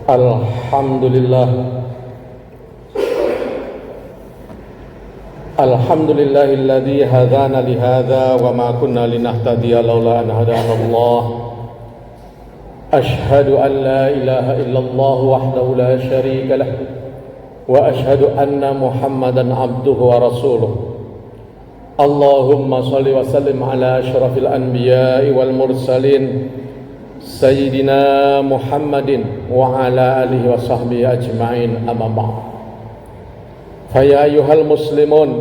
Alhamdulillah. Alhamdulillahilladzi hadana lihadza wa ma kunna linahtadiya laula an hadana Allah. Ashhadu an la ilaha illallah wahdahu la syarika lah wa ashhadu anna Muhammadan abduhu wa rasuluh. Allahumma shalli wa sallim ala asyrafil anbiya'i wal mursalin Sayyidina Muhammadin wa ala alihi wa sahbihi ajma'in, amma ba'd. Faya ayyuhal muslimun,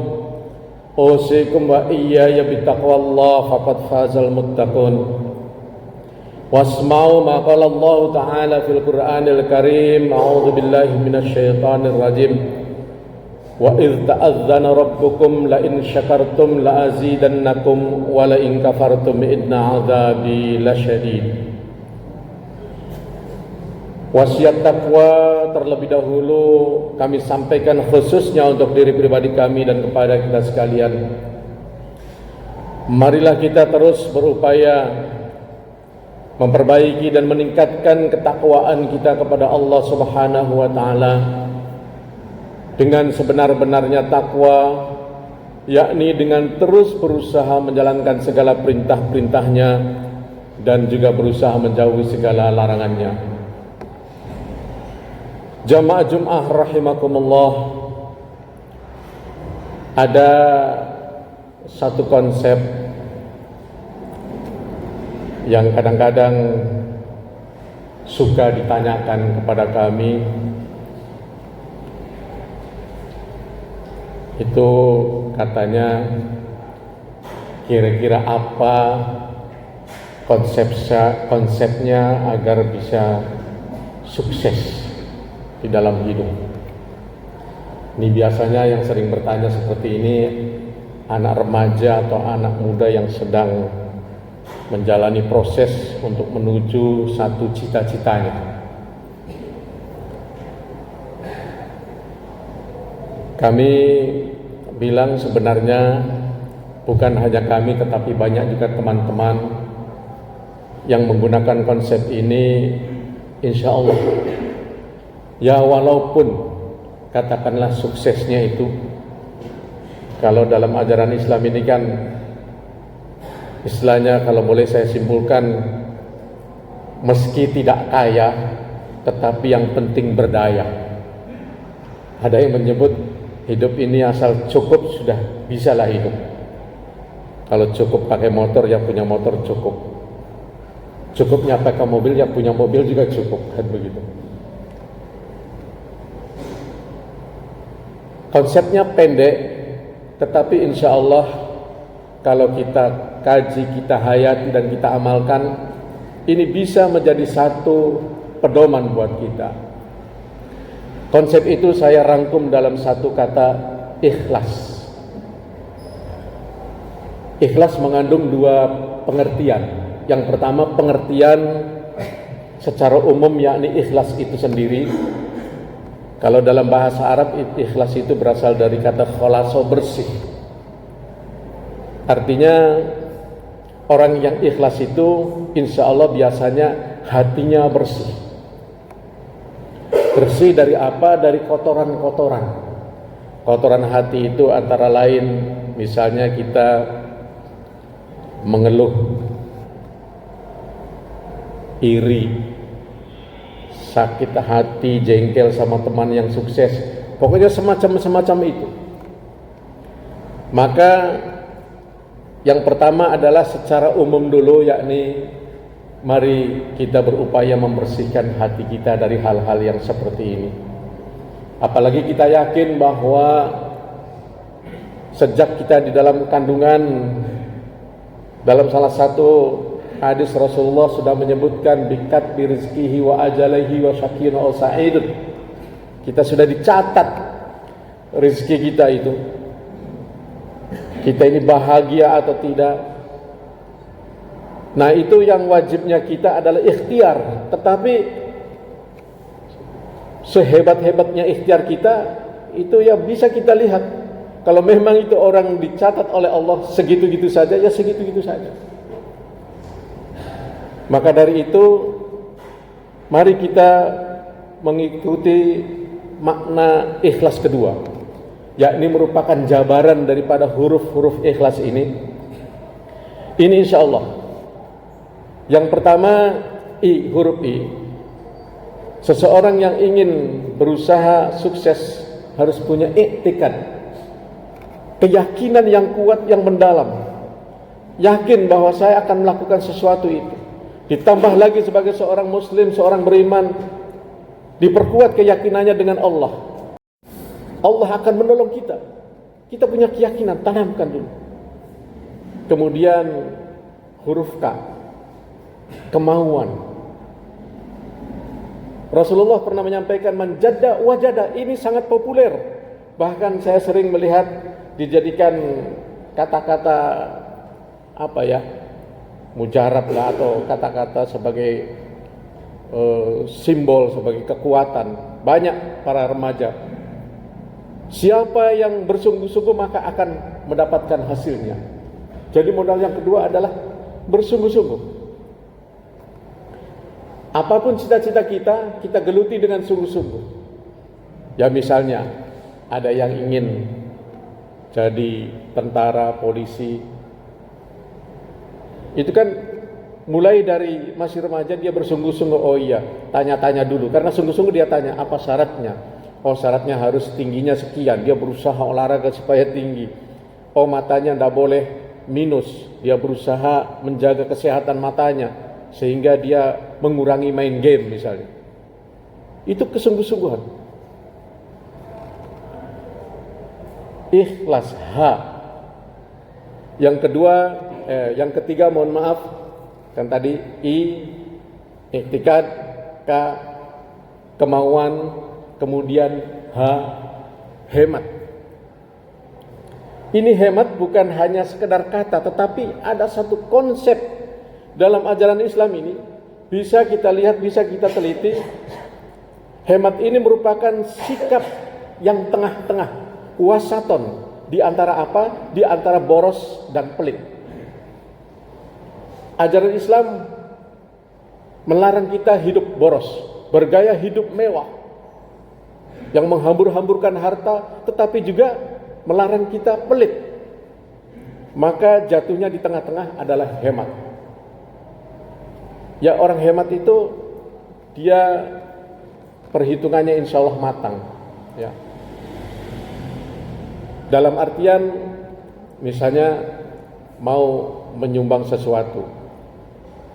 usikum wa iyaya bitaqwallah faqad fazal muttaqun. Wasma'u ma qala Allah ta'ala fil Qur'anil Karim. A'udzu billahi minasy syaithanir rajim. Wa idz ta'adzana rabbukum la in syakartum la azidannakum wa la in kafartum inna 'adzabi lasyadid. Wasiat takwa terlebih dahulu kami sampaikan khususnya untuk diri pribadi kami dan kepada kita sekalian. Marilah kita terus berupaya memperbaiki dan meningkatkan ketakwaan kita kepada Allah Subhanahu wa taala dengan sebenar-benarnya takwa, yakni dengan terus berusaha menjalankan segala perintah-perintahnya dan juga berusaha menjauhi segala larangannya. Jamaah Jum'ah rahimakumullah, ada satu konsep yang kadang-kadang suka ditanyakan kepada kami. Itu katanya, kira-kira apa konsepnya agar bisa sukses di dalam hidup. Ini biasanya yang sering bertanya seperti ini anak remaja atau anak muda yang sedang menjalani proses untuk menuju satu cita-citanya. Kami bilang sebenarnya bukan hanya kami tetapi banyak juga teman-teman yang menggunakan konsep ini, insya Allah. Ya walaupun katakanlah suksesnya itu, kalau dalam ajaran Islam ini kan istilahnya kalau boleh saya simpulkan, meski tidak kaya tetapi yang penting berdaya. Ada yang menyebut hidup ini asal cukup sudah bisalah hidup. Kalau cukup pakai motor ya punya motor cukup. Cukupnya pakai mobil ya punya mobil juga cukup, kan begitu. Konsepnya pendek, tetapi insya Allah kalau kita kaji, kita hayati dan kita amalkan, ini bisa menjadi satu pedoman buat kita. Konsep itu saya rangkum dalam satu kata, ikhlas. Ikhlas mengandung dua pengertian. Yang pertama pengertian secara umum, yakni ikhlas itu sendiri. Kalau dalam bahasa Arab, ikhlas itu berasal dari kata kholaso, bersih. Artinya orang yang ikhlas itu insya Allah biasanya hatinya bersih. Bersih dari apa? Dari kotoran-kotoran. Kotoran hati itu antara lain misalnya kita mengeluh, iri, sakit hati, jengkel sama teman yang sukses, pokoknya semacam itu. Maka yang pertama adalah secara umum dulu, yakni mari kita berupaya membersihkan hati kita dari hal-hal yang seperti ini. Apalagi kita yakin bahwa sejak kita di dalam kandungan, dalam salah satu hadis Rasulullah sudah menyebutkan bikat birizkihi wa ajalihi wa syakirun aw sa'idun. Kita sudah dicatat rezeki kita itu. Kita ini bahagia atau tidak. Nah, itu yang wajibnya kita adalah ikhtiar. Tetapi sehebat-hebatnya ikhtiar kita itu ya bisa kita lihat. Kalau memang itu orang dicatat oleh Allah segitu-gitu saja, ya segitu-gitu saja. Maka dari itu, mari kita mengikuti makna ikhlas kedua, yakni merupakan jabaran daripada huruf-huruf ikhlas ini insya Allah. Yang pertama, huruf I. Seseorang yang ingin berusaha sukses harus punya iktikad, keyakinan yang kuat, yang mendalam, yakin bahwa saya akan melakukan sesuatu itu. Ditambah lagi sebagai seorang muslim, seorang beriman, diperkuat keyakinannya dengan Allah. Allah akan menolong kita. Kita punya keyakinan, tanamkan dulu. Kemudian huruf K, kemauan. Rasulullah pernah menyampaikan manjada wajada, ini sangat populer. Bahkan saya sering melihat dijadikan kata-kata mujarab lah, atau kata-kata sebagai simbol, sebagai kekuatan. Banyak para remaja, siapa yang bersungguh-sungguh maka akan mendapatkan hasilnya. Jadi modal yang kedua adalah bersungguh-sungguh. Apapun cita-cita kita geluti dengan sungguh-sungguh. Ya misalnya ada yang ingin jadi tentara, polisi. Itu kan mulai dari masih remaja dia bersungguh-sungguh. Oh iya, tanya-tanya dulu. Karena sungguh-sungguh dia tanya, apa syaratnya? Oh syaratnya harus tingginya sekian. Dia berusaha olahraga supaya tinggi. Oh matanya tidak boleh minus. Dia berusaha menjaga kesehatan matanya sehingga dia mengurangi main game misalnya. Itu kesungguh-sungguhan. Ikhlas, H. Yang kedua, yang ketiga mohon maaf, kan tadi I, iktikad, K, kemauan, kemudian H, hemat. Ini hemat bukan hanya sekedar kata, tetapi ada satu konsep dalam ajaran Islam ini, bisa kita lihat, bisa kita teliti. Hemat ini merupakan sikap yang tengah-tengah, wasaton, di antara apa? Di antara boros dan pelit. Ajaran Islam melarang kita hidup boros, bergaya hidup mewah, yang menghambur-hamburkan harta, tetapi juga melarang kita pelit. Maka jatuhnya di tengah-tengah adalah hemat. Ya orang hemat itu dia perhitungannya insya Allah matang. Ya. Dalam artian misalnya mau menyumbang sesuatu.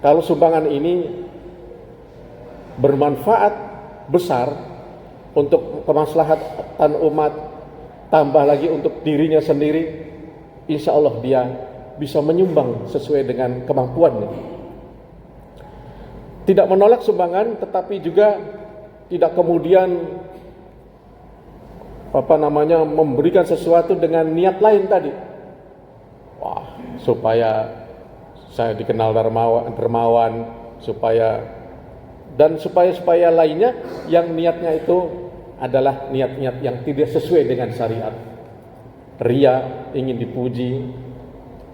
Kalau sumbangan ini bermanfaat besar untuk kemaslahatan umat, tambah lagi untuk dirinya sendiri, insya Allah dia bisa menyumbang sesuai dengan kemampuannya. Tidak menolak sumbangan, tetapi juga tidak kemudian memberikan sesuatu dengan niat lain tadi. Wah, supaya saya dikenal dermawan, supaya lainnya yang niatnya itu adalah niat-niat yang tidak sesuai dengan syariat. Ria, ingin dipuji,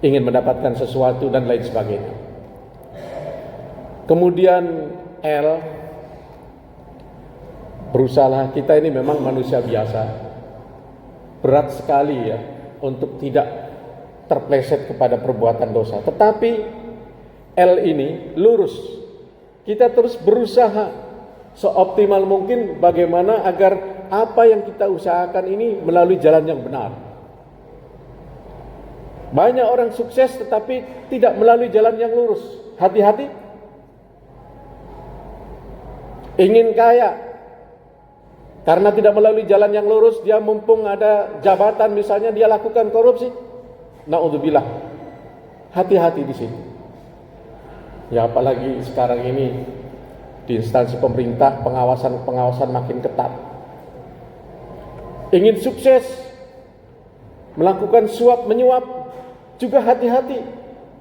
ingin mendapatkan sesuatu dan lain sebagainya. Kemudian L, berusaha. Kita ini memang manusia biasa, berat sekali ya untuk tidak terpleset kepada perbuatan dosa. Tetapi L ini lurus. Kita terus berusaha seoptimal mungkin bagaimana agar apa yang kita usahakan ini melalui jalan yang benar. Banyak orang sukses tetapi tidak melalui jalan yang lurus. Hati-hati. Ingin kaya karena tidak melalui jalan yang lurus, dia mumpung ada jabatan misalnya, dia lakukan korupsi. Naudzubillah. Hati-hati di sini. Ya apalagi sekarang ini di instansi pemerintah pengawasan makin ketat. Ingin sukses melakukan suap menyuap, juga hati-hati.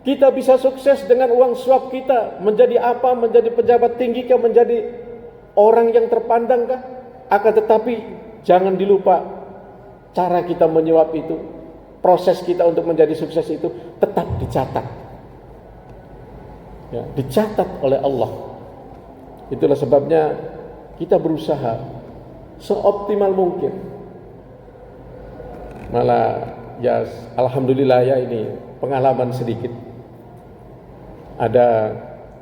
Kita bisa sukses dengan uang suap kita, menjadi apa? Menjadi pejabat tinggi kah? Menjadi orang yang terpandang kah? Akan tetapi jangan dilupa cara kita menyuap itu, proses kita untuk menjadi sukses itu tetap dicatat. Ya, dicatat oleh Allah. Itulah sebabnya kita berusaha seoptimal mungkin. Malah ya alhamdulillah ya, ini pengalaman sedikit.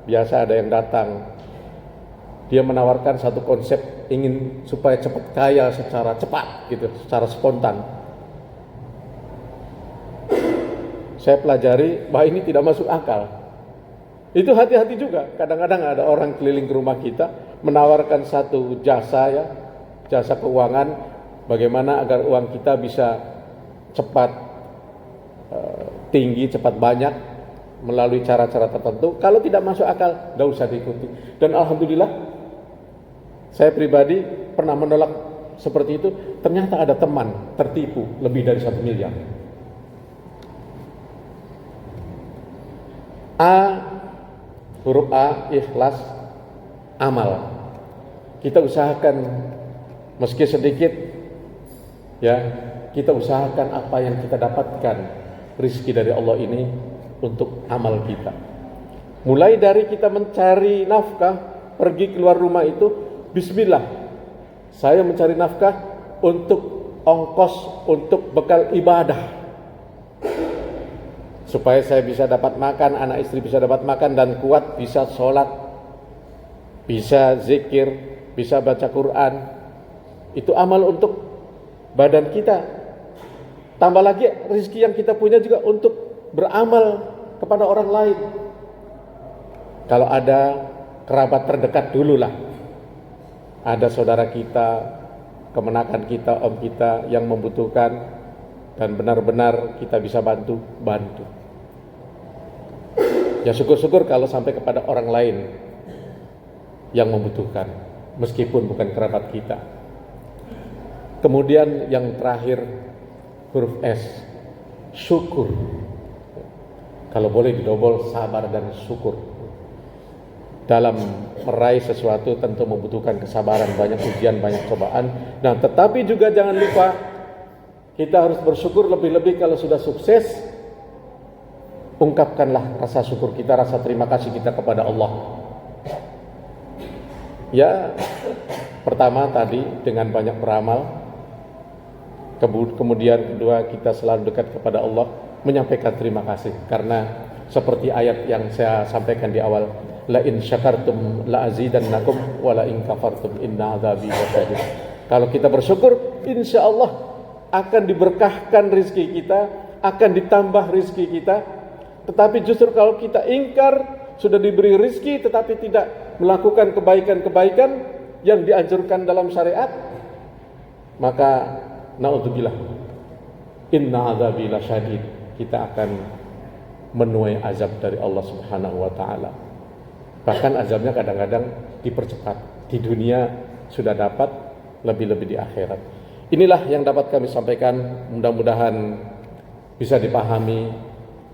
Biasa ada yang datang, dia menawarkan satu konsep ingin supaya cepat kaya secara cepat gitu, secara spontan. Saya pelajari bahwa ini tidak masuk akal. Itu hati-hati juga. Kadang-kadang ada orang keliling ke rumah kita menawarkan satu jasa ya, jasa keuangan, bagaimana agar uang kita bisa cepat tinggi, cepat banyak melalui cara-cara tertentu. Kalau tidak masuk akal, tidak usah diikuti. Dan alhamdulillah, saya pribadi pernah menolak seperti itu. Ternyata ada teman tertipu lebih dari 1 miliar. Huruf A, ikhlas, amal. Kita usahakan meski sedikit, ya, kita usahakan apa yang kita dapatkan rizki dari Allah ini untuk amal kita. Mulai dari kita mencari nafkah, pergi keluar rumah itu, bismillah, saya mencari nafkah untuk ongkos, untuk bekal ibadah, supaya saya bisa dapat makan, anak istri bisa dapat makan dan kuat, bisa sholat, bisa zikir, bisa baca Quran. Itu amal untuk badan kita. Tambah lagi rezeki yang kita punya juga untuk beramal kepada orang lain. Kalau ada kerabat terdekat dululah, ada saudara kita, kemenakan kita, om kita yang membutuhkan dan benar-benar kita bisa bantu. Ya syukur-syukur kalau sampai kepada orang lain yang membutuhkan, meskipun bukan kerabat kita. Kemudian yang terakhir, huruf S, syukur. Kalau boleh didobol, sabar dan syukur. Dalam meraih sesuatu tentu membutuhkan kesabaran, banyak ujian, banyak cobaan. Nah, tetapi juga jangan lupa kita harus bersyukur lebih-lebih kalau sudah sukses. Ungkapkanlah rasa syukur kita, rasa terima kasih kita kepada Allah. Ya, pertama tadi dengan banyak beramal. Kemudian kedua, kita selalu dekat kepada Allah, menyampaikan terima kasih. Karena seperti ayat yang saya sampaikan di awal, la in syakartum la azidannakum wa la in kafartum inna adzabi lasyadid. Kalau kita bersyukur, insya Allah akan diberkahkan rezeki kita, akan ditambah rezeki kita. Tetapi justru kalau kita ingkar, sudah diberi rezeki tetapi tidak melakukan kebaikan-kebaikan yang dianjurkan dalam syariat, maka naudzubillah, inna adzabi lasyadid, kita akan menuai azab dari Allah Subhanahu wa taala. Bahkan azabnya kadang-kadang dipercepat. Di dunia sudah dapat, lebih-lebih di akhirat. Inilah yang dapat kami sampaikan, mudah-mudahan bisa dipahami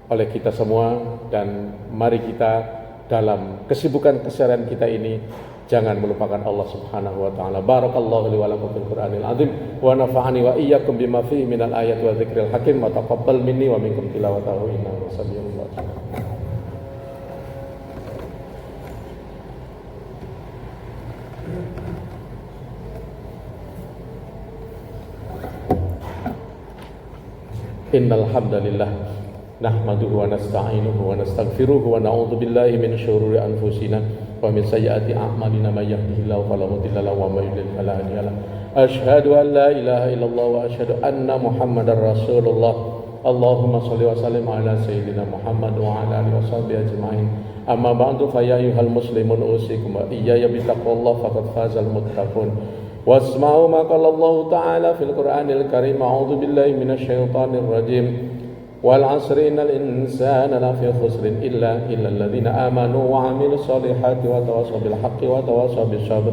oleh kita semua, dan mari kita dalam kesibukan keseharian kita ini jangan melupakan Allah Subhanahu wa taala. Barakallahu li wa lakum fil Qur'anil azim wa nafa'ani wa iyyakum bima fihi minal ayati wa dzikril hakim wa taqabbal minni wa minkum tilawatahu innahu samii'un basir. Innal hamdalillah nahmaduhu wa nasta'inuhu wa nastaghfiruhu wa na'udzu billahi min syururi anfusina wa min sayyiati a'malina may yahdihillahu fala mudilla lahu wa may yudlil fala hadiya lahu. Asyhadu an la ilaha illallah wa asyhadu anna Muhammadar Rasulullah. Allahumma shalli wa sallim ala sayyidina Muhammad wa ala alihi washabihi ajmain. Amma ba'du fa ya ayyuhal muslimun usikum wa iyaya bi taqwallah faqad fazal muttaqun. Wasma'u ma qala Allah ta'ala fil Qur'anil Karim. A'udzu billahi minasyaitonir rajim. Wal 'asri innal insana lafi khusrin illa alladziina aamanu wa 'amilus solihati wa tawassaw bil haqqi wa tawassaw bis sabr.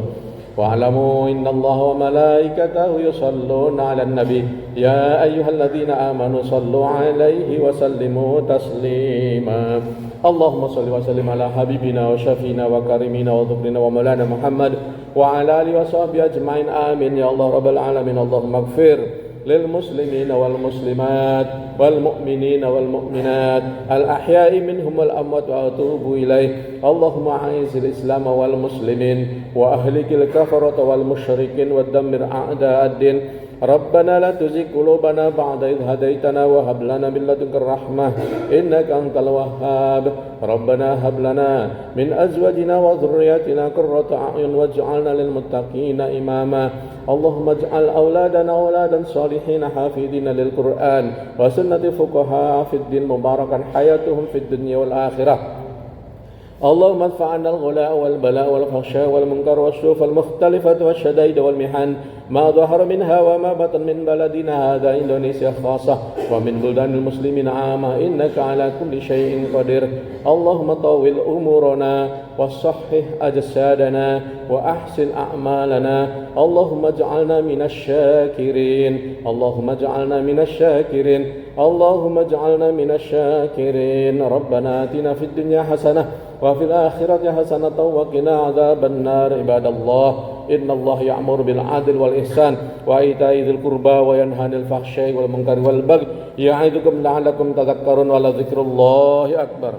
Wa'lamu innallaha wa malaikatahu yusholluna 'alan nabi ya ayyuhalladzina amanu shallu 'alaihi wa sallimu taslima. Allahumma shalli wa sallim ala habibina wa syafiina wa karimina wa dhukrina wa maulana Muhammad wa ala alihi wa sahbihi ajma'in. Amin ya Allah rabbal alamin. Allahumma ighfir للمسلمين والمسلمات والمؤمنين والمؤمنات الأحياء منهم والأموات وأتوب إليه اللهم أعز الإسلام والمسلمين وأهلك الكفرة والمشركين ودمر أعداء الدين ربنا لا تزغ قلوبنا بعد إذ هديتنا وهب لنا من لدنك الرحمة إنك أنت الوهاب ربنا هب لنا من أزواجنا وذرياتنا قرة أعين واجعلنا للمتقين إماما اللهم اجعل أولادنا أولادا صالحين حافظين للقرآن وسنة فقهاء في الدين مباركا حياتهم في الدنيا والآخرة اللهم ادفع عنا الغلاء والبلاء والفحشاء والمنكر والسوء المختلفة والشدائد والمحن ما ظهر منها وما بطن من بلدنا هذا إندونيسيا خاصة ومن بلدان المسلمين عامة إنك على كل شيء قدير اللهم طول أمورنا وصحح أجسادنا وأحسن أعمالنا اللهم اجعلنا من الشاكرين اللهم اجعلنا من الشاكرين اللهم اجعلنا من الشاكرين ربنا آتنا في الدنيا حسنة وفي الآخرة حسنة وقنا عذاب النار عباد الله إن الله يأمر بالعدل والإحسان وإيتاء ذي القربى وينهى عن الفحشاء والمنكر والبغي يعظكم لعلكم تذكرون ولذكر الله أكبر